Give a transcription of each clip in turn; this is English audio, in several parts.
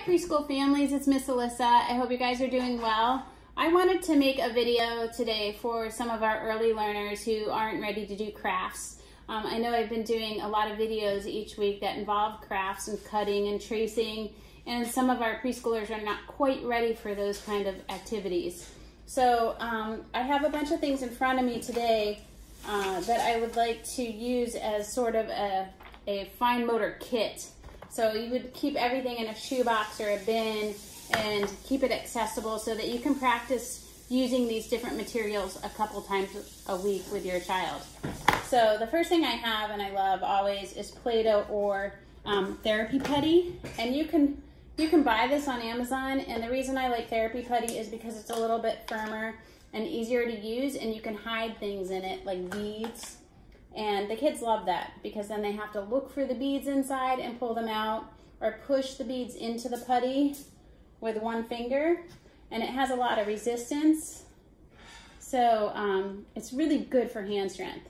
preschool families, it's Miss Alyssa. I hope you guys are doing well. I wanted to make a video today for some of our early learners who aren't ready to do crafts. I know I've been doing a lot of videos each week that involve crafts and cutting and tracing, and some of our preschoolers are not quite ready for those kind of activities. So I have a bunch of things in front of me today that I would like to use as sort of a fine motor kit. So you would keep everything in a shoebox or a bin and keep it accessible so that you can practice using these different materials a couple times a week with your child. So the first thing I have, and I love always, is Play-Doh or Therapy Putty. And you can buy this on Amazon, and the reason I like Therapy Putty is because it's a little bit firmer and easier to use, and you can hide things in it like beads. And the kids love that because then they have to look for the beads inside and pull them out, or push the beads into the putty with one finger, and it has a lot of resistance. So it's really good for hand strength.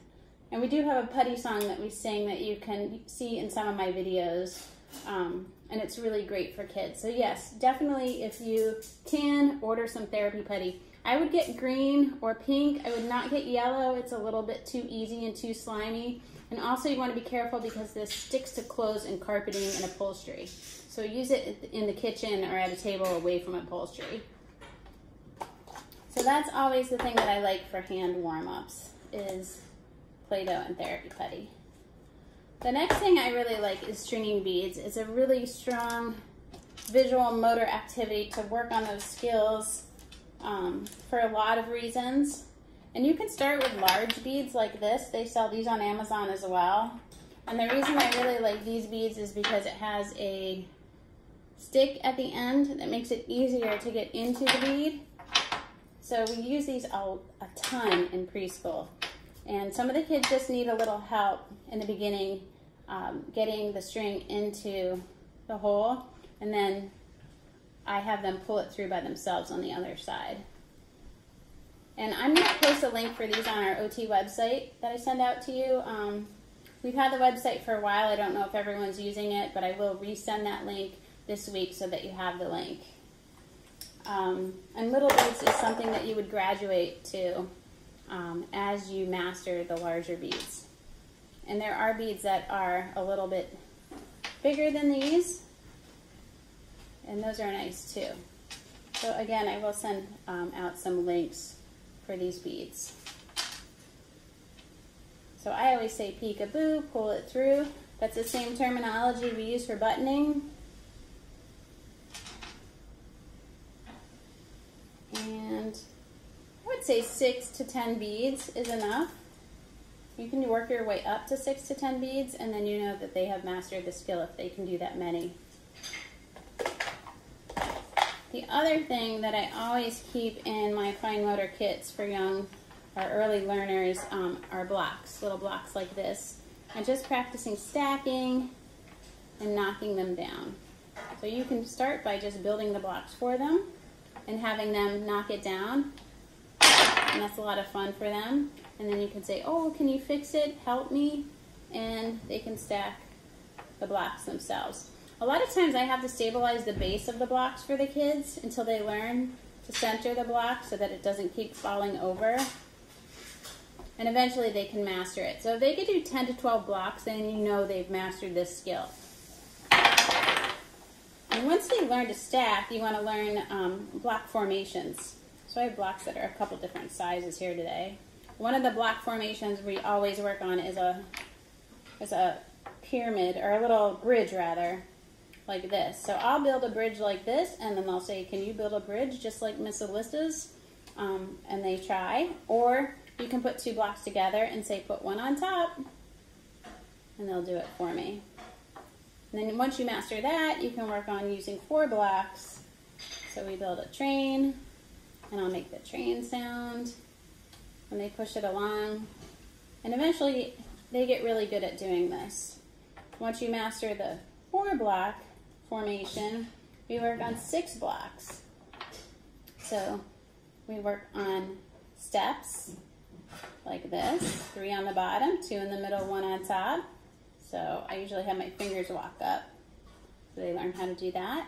And we do have a putty song that we sing that you can see in some of my videos, and it's really great for kids. So yes, definitely if you can, order some Therapy Putty. I would get green or pink. I would not get yellow. It's a little bit too easy and too slimy. And also you want to be careful because this sticks to clothes and carpeting and upholstery. So use it in the kitchen or at a table away from upholstery. So that's always the thing that I like for hand warm-ups is Play-Doh and Therapy Putty. The next thing I really like is stringing beads. It's a really strong visual motor activity to work on those skills for a lot of reasons. And you can start with large beads like this. They sell these on Amazon as well. And the reason I really like these beads is because it has a stick at the end that makes it easier to get into the bead. So we use these a ton in preschool. And some of the kids just need a little help in the beginning getting the string into the hole, and then I have them pull it through by themselves on the other side. And I'm going to post a link for these on our OT website that I send out to you. We've had the website for a while. I don't know if everyone's using it, but I will resend that link this week so that you have the link. And little beads is something that you would graduate to as you master the larger beads. And there are beads that are a little bit bigger than these, and those are nice too. So again, I will send out some links for these beads. So I always say peekaboo, pull it through. That's the same terminology we use for buttoning. And I would say 6 to 10 beads is enough. You can work your way up to 6 to 10 beads, and then you know that they have mastered the skill if they can do that many. The other thing that I always keep in my fine motor kits for young or early learners are blocks, little blocks like this, and just practicing stacking and knocking them down. So you can start by just building the blocks for them and having them knock it down, and that's a lot of fun for them. And then you can say, oh, can you fix it? Help me. And they can stack the blocks themselves. A lot of times I have to stabilize the base of the blocks for the kids until they learn to center the block so that it doesn't keep falling over. And eventually they can master it. So if they can do 10 to 12 blocks, then you know they've mastered this skill. And once they learn to stack, you want to learn block formations. So I have blocks that are a couple different sizes here today. One of the block formations we always work on is a pyramid, or a little bridge rather, like this. So I'll build a bridge like this, and then they'll say, can you build a bridge just like Miss Alyssa's? And they try. Or you can put 2 blocks together and say, put one on top, and they'll do it for me. And then once you master that, you can work on using 4 blocks. So we build a train, and I'll make the train sound when they push it along. And eventually they get really good at doing this. Once you master the 4 block formation, we work on 6 blocks. So we work on steps like this, 3 on the bottom, 2 in the middle, 1 on top. So I usually have my fingers walk up, so they learn how to do that.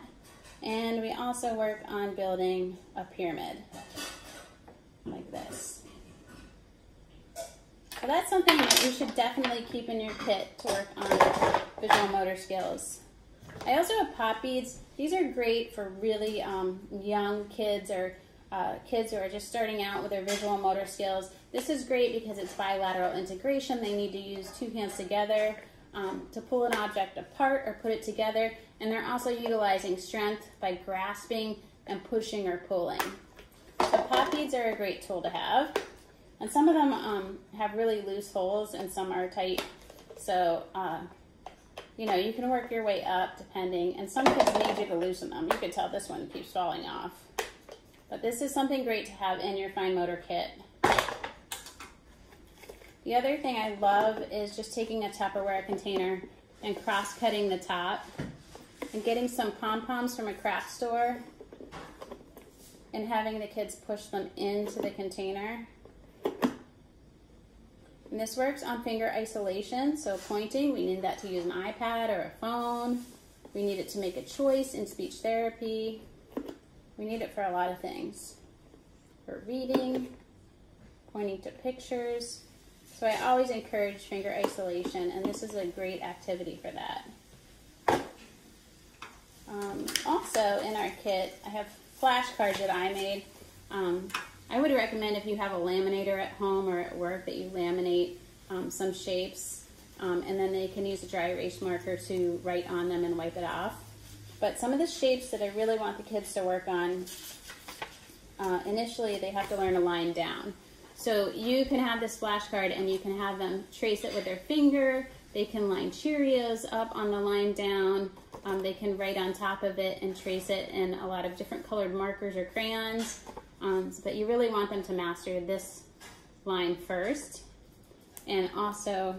And we also work on building a pyramid like this. So that's something that you should definitely keep in your kit to work on visual motor skills. I also have pop beads. These are great for really young kids or kids who are just starting out with their visual motor skills. This is great because it's bilateral integration. They need to use two hands together to pull an object apart or put it together, and they're also utilizing strength by grasping and pushing or pulling. So pop beads are a great tool to have, and some of them have really loose holes and some are tight, so you know, you can work your way up depending, and some kids need you to loosen them. You can tell this one keeps falling off. But this is something great to have in your fine motor kit. The other thing I love is just taking a Tupperware container and cross-cutting the top and getting some pom-poms from a craft store and having the kids push them into the container. And this works on finger isolation, so pointing, we need that to use an iPad or a phone. We need it to make a choice in speech therapy. We need it for a lot of things. For reading, pointing to pictures. So I always encourage finger isolation, and this is a great activity for that. Also in our kit, I have flashcards that I made. I would recommend if you have a laminator at home or at work that you laminate some shapes, and then they can use a dry erase marker to write on them and wipe it off. But some of the shapes that I really want the kids to work on, initially they have to learn a line down. So you can have this flashcard and you can have them trace it with their finger. They can line Cheerios up on the line down. They can write on top of it and trace it in a lot of different colored markers or crayons. But you really want them to master this line first, and also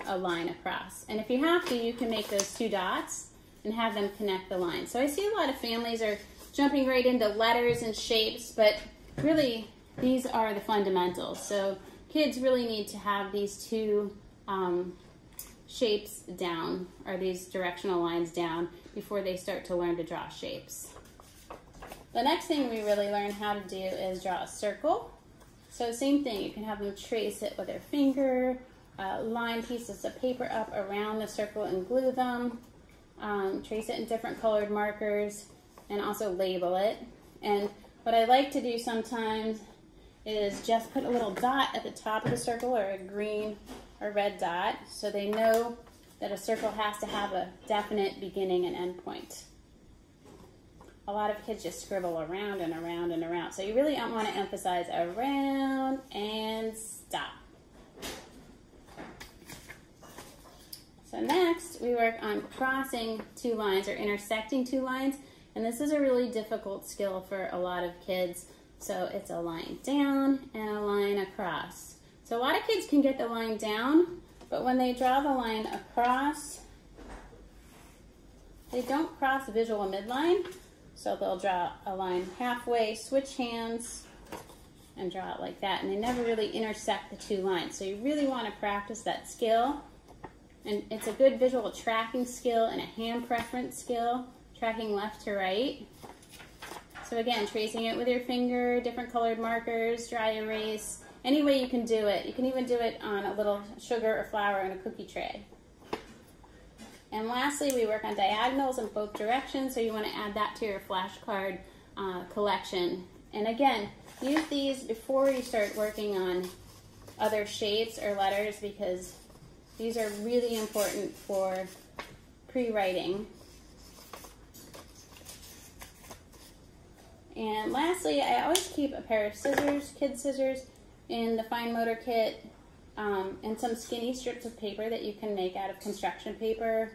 a line across. And if you have to, you can make those two dots and have them connect the line. So I see a lot of families are jumping right into letters and shapes, but really these are the fundamentals. So kids really need to have these two shapes down, or these directional lines down, before they start to learn to draw shapes. The next thing we really learn how to do is draw a circle. So same thing, you can have them trace it with their finger, line pieces of paper up around the circle and glue them, trace it in different colored markers, and also label it. And what I like to do sometimes is just put a little dot at the top of the circle, or a green or red dot, so they know that a circle has to have a definite beginning and end point. A lot of kids just scribble around and around and around. So you really want to emphasize around and stop. So next, we work on crossing two lines or intersecting two lines. And this is a really difficult skill for a lot of kids. So it's a line down and a line across. So a lot of kids can get the line down, but when they draw the line across, they don't cross the visual midline. So they'll draw a line halfway, switch hands, and draw it like that. And they never really intersect the two lines. So you really want to practice that skill. And it's a good visual tracking skill and a hand preference skill, tracking left to right. So again, tracing it with your finger, different colored markers, dry erase, any way you can do it. You can even do it on a little sugar or flour in a cookie tray. And lastly, we work on diagonals in both directions, so you want to add that to your flashcard collection. And again, use these before you start working on other shapes or letters, because these are really important for pre-writing. And lastly, I always keep a pair of scissors, kid scissors, in the fine motor kit, and some skinny strips of paper that you can make out of construction paper,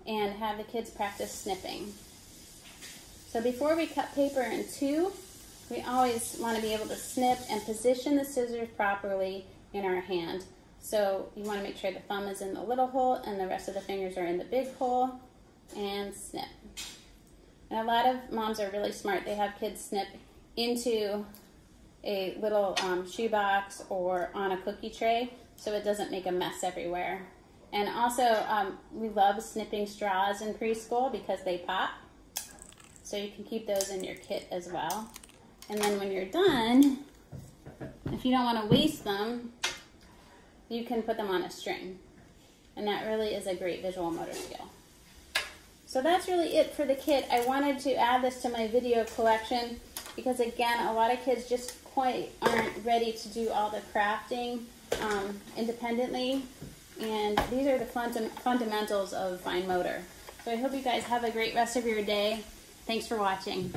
and have the kids practice snipping. So before we cut paper in two, we always want to be able to snip and position the scissors properly in our hand. So you want to make sure the thumb is in the little hole and the rest of the fingers are in the big hole, and snip. And a lot of moms are really smart. They have kids snip into a little shoebox or on a cookie tray, so it doesn't make a mess everywhere. And also, we love snipping straws in preschool because they pop. So you can keep those in your kit as well. And then when you're done, if you don't want to waste them, you can put them on a string. And that really is a great visual motor skill. So that's really it for the kit. I wanted to add this to my video collection because, again, a lot of kids just quite aren't ready to do all the crafting independently. And these are the fundamentals of fine motor. So I hope you guys have a great rest of your day. Thanks for watching.